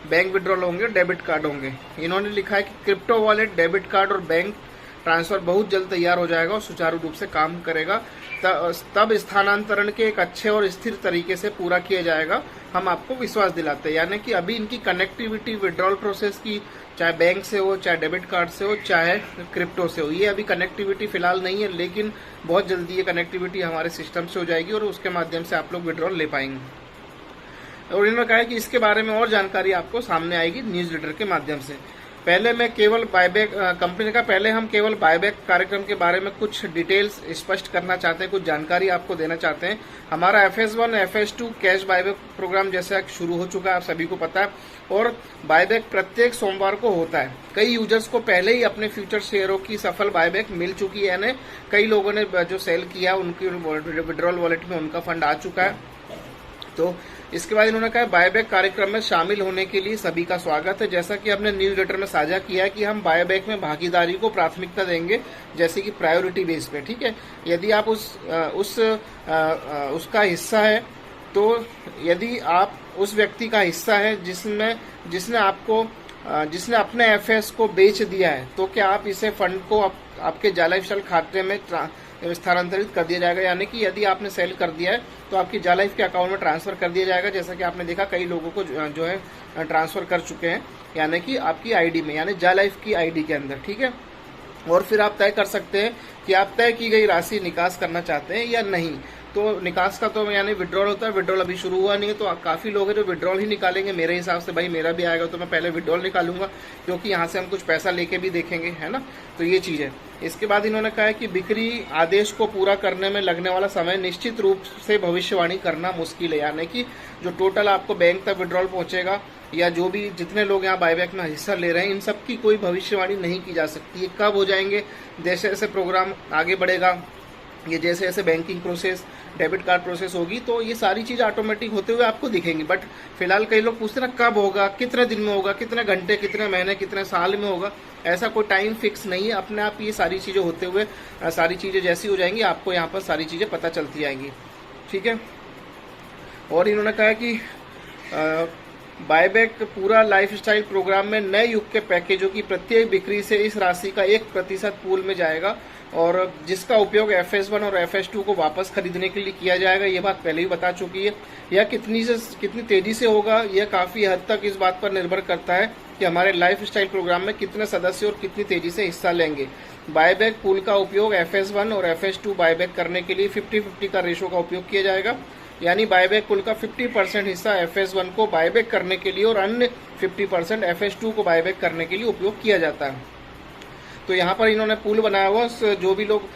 Bank withdrawal होंगे, debit card होंगे। इन्होंने लिखा है कि क्रिप्टो वॉलेट, डेबिट कार्ड और बैंक ट्रांसफर बहुत जल्द तैयार हो जाएगा और सुचारू रूप से काम करेगा। तब स्थानांतरण के एक अच्छे और स्थिर तरीके से पूरा किया जाएगा, हम आपको विश्वास दिलाते हैं। यानी कि अभी इनकी कनेक्टिविटी विड्रॉल प्रोसेस की, चाहे बैंक से हो, चाहे डेबिट कार्ड से हो, चाहे क्रिप्टो से हो, ये अभी कनेक्टिविटी फिलहाल नहीं है, लेकिन बहुत जल्दी ये कनेक्टिविटी हमारे सिस्टम से हो जाएगी और उसके माध्यम से आप लोग विड्रॉल ले पाएंगे। और इन्होंने कहा है कि इसके बारे में और जानकारी आपको सामने आएगी न्यूज़लेटर के माध्यम से। पहले मैं केवल बायबैक, कंपनी ने कहा पहले हम केवल बायबैक कार्यक्रम के बारे में कुछ डिटेल्स स्पष्ट करना चाहते हैं, कुछ जानकारी आपको देना चाहते हैं। हमारा FS1 FS2 cash buyback programme जैसा शुरू हो चुका है, आप सभी को पता है, और बायबैक प्रत्येक सोमवार को होता है। कई यूजर्स को पहले ही अपने फ्यूचर शेयरों की सफल बायबैक मिल चुकी है, यानी कई लोगों ने जो सेल किया उनकी विड्रॉल वॉलेट में उनका फंड आ चुका है। तो इसके बाद इन्होंने कहा बायबैक कार्यक्रम में शामिल होने के लिए सभी का स्वागत है। जैसा कि हमने न्यूज़लेटर में साझा किया है कि हम बायबैक में भागीदारी को प्राथमिकता देंगे, जैसे कि प्रायोरिटी बेस पे, ठीक है। यदि आप उसका हिस्सा है, तो यदि आप उस व्यक्ति का हिस्सा है जिसने अपने FS को बेच दिया है, तो क्या आप इसे फंड को आपके जालाइफ खाते में स्थानांतरित कर दिया जाएगा। यानी कि यदि आपने सेल कर दिया है तो आपकी जालाइफ के अकाउंट में ट्रांसफर कर दिया जाएगा। जैसा कि आपने देखा कई लोगों को जो है ट्रांसफर कर चुके हैं, यानी कि आपकी आईडी में, यानी जालाइफ की आईडी के अंदर, ठीक है। और फिर आप तय कर सकते हैं कि आप तय की गई राशि निकास करना चाहते हैं या नहीं। तो निकास का तो यानी विड्रॉल होता है, विड्रॉल अभी शुरू हुआ नहीं है, तो काफ़ी लोग हैं जो विड्रॉल ही निकालेंगे। मेरे हिसाब से भाई मेरा भी आएगा तो मैं पहले विड्रॉल निकालूंगा, क्योंकि यहाँ से हम कुछ पैसा लेके भी देखेंगे, है ना। तो ये चीज़ है। इसके बाद इन्होंने कहा है कि बिक्री आदेश को पूरा करने में लगने वाला समय निश्चित रूप से भविष्यवाणी करना मुश्किल है। यानी कि जो टोटल आपको बैंक तक विड्रॉल पहुँचेगा या जो भी जितने लोग यहाँ बायबैक में हिस्सा ले रहे हैं, इन सब की कोई भविष्यवाणी नहीं की जा सकती। ये कब हो जाएंगे, जैसे जैसे प्रोग्राम आगे बढ़ेगा, ये जैसे जैसे banking process, debit card process होगी, तो ये सारी चीज़ ऑटोमेटिक होते हुए आपको दिखेंगी। बट फिलहाल कई लोग पूछते हैं ना कब होगा, कितने दिन में होगा, कितने घंटे, कितने महीने, कितने साल में होगा। ऐसा कोई टाइम फिक्स नहीं है, अपने आप ये सारी चीज़ें होते हुए सारी चीज़ें जैसी हो जाएंगी, आपको यहाँ पर सारी चीज़ें पता चलती आएंगी, ठीक है। और इन्होंने कहा कि बायबैक पूरा लाइफस्टाइल प्रोग्राम में नए युग के पैकेजों की प्रत्येक बिक्री से इस राशि का 1% पूल में जाएगा, और जिसका उपयोग FS1 और FS2 को वापस खरीदने के लिए किया जाएगा। ये बात पहले ही बता चुकी है। यह कितनी तेजी से होगा, यह काफ़ी हद तक इस बात पर निर्भर करता है कि हमारे लाइफस्टाइल प्रोग्राम में कितने सदस्य और कितनी तेजी से हिस्सा लेंगे। बायबैक पूल का उपयोग FS1 और FS2 बायबैक करने के लिए 50-50 का रेशो का उपयोग किया जाएगा। यानी बायबैक पुल का 50% हिस्सा FS1 को बायबैक करने के लिए और अन्य 50% FS2 को बायबैक करने के लिए उपयोग किया जाता है। तो यहाँ पर इन्होंने पूल बनाया हुआ, जो भी लोग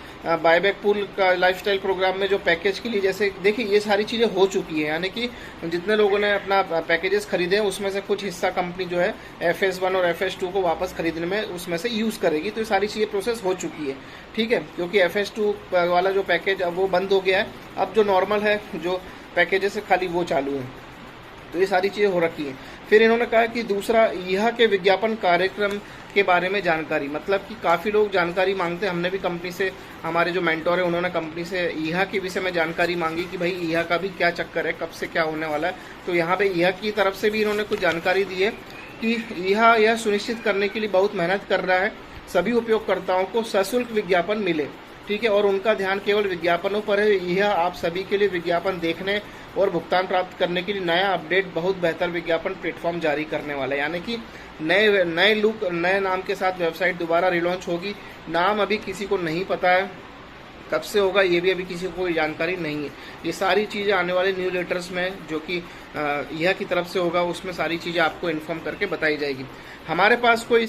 बायबैक पूल का लाइफस्टाइल प्रोग्राम में जो पैकेज के लिए, जैसे देखिए ये सारी चीज़ें हो चुकी है। यानी कि जितने लोगों ने अपना पैकेजेस खरीदे हैं उसमें से कुछ हिस्सा कंपनी जो है FS1 और FS2 को वापस खरीदने में उसमें से यूज़ करेगी। तो ये सारी चीज़ें प्रोसेस हो चुकी है, ठीक है। क्योंकि FS2 वाला जो पैकेज अब वो बंद हो गया है, अब जो नॉर्मल है जो पैकेजेस है खाली वो चालू है। तो ये सारी चीज़ें हो रखी हैं। फिर इन्होंने कहा कि दूसरा, यह के विज्ञापन कार्यक्रम के बारे में जानकारी, मतलब कि काफ़ी लोग जानकारी मांगते हैं। हमने भी कंपनी से, हमारे जो मेंटोर है उन्होंने कंपनी से ईहा के विषय में जानकारी मांगी कि भाई ईहा का भी क्या चक्कर है, कब से क्या होने वाला है। तो यहाँ पे ईहा की तरफ से भी इन्होंने कुछ जानकारी दी है कि ईहा यह सुनिश्चित करने के लिए बहुत मेहनत कर रहा है सभी उपयोगकर्ताओं को सशुल्क विज्ञापन मिले, ठीक है। और उनका ध्यान केवल विज्ञापनों पर है। यह आप सभी के लिए विज्ञापन देखने और भुगतान प्राप्त करने के लिए नया अपडेट, बहुत बेहतर विज्ञापन प्लेटफॉर्म जारी करने वाला है। यानी कि नए लुक, नए नाम के साथ वेबसाइट दोबारा रिलॉन्च होगी। नाम अभी किसी को नहीं पता है, कब से होगा ये भी अभी किसी को कोई जानकारी नहीं है। ये सारी चीज़ें आने वाले न्यूज़लेटर्स में, जो कि यह की तरफ से होगा, उसमें सारी चीज़ें आपको इन्फॉर्म करके बताई जाएगी। हमारे पास कोई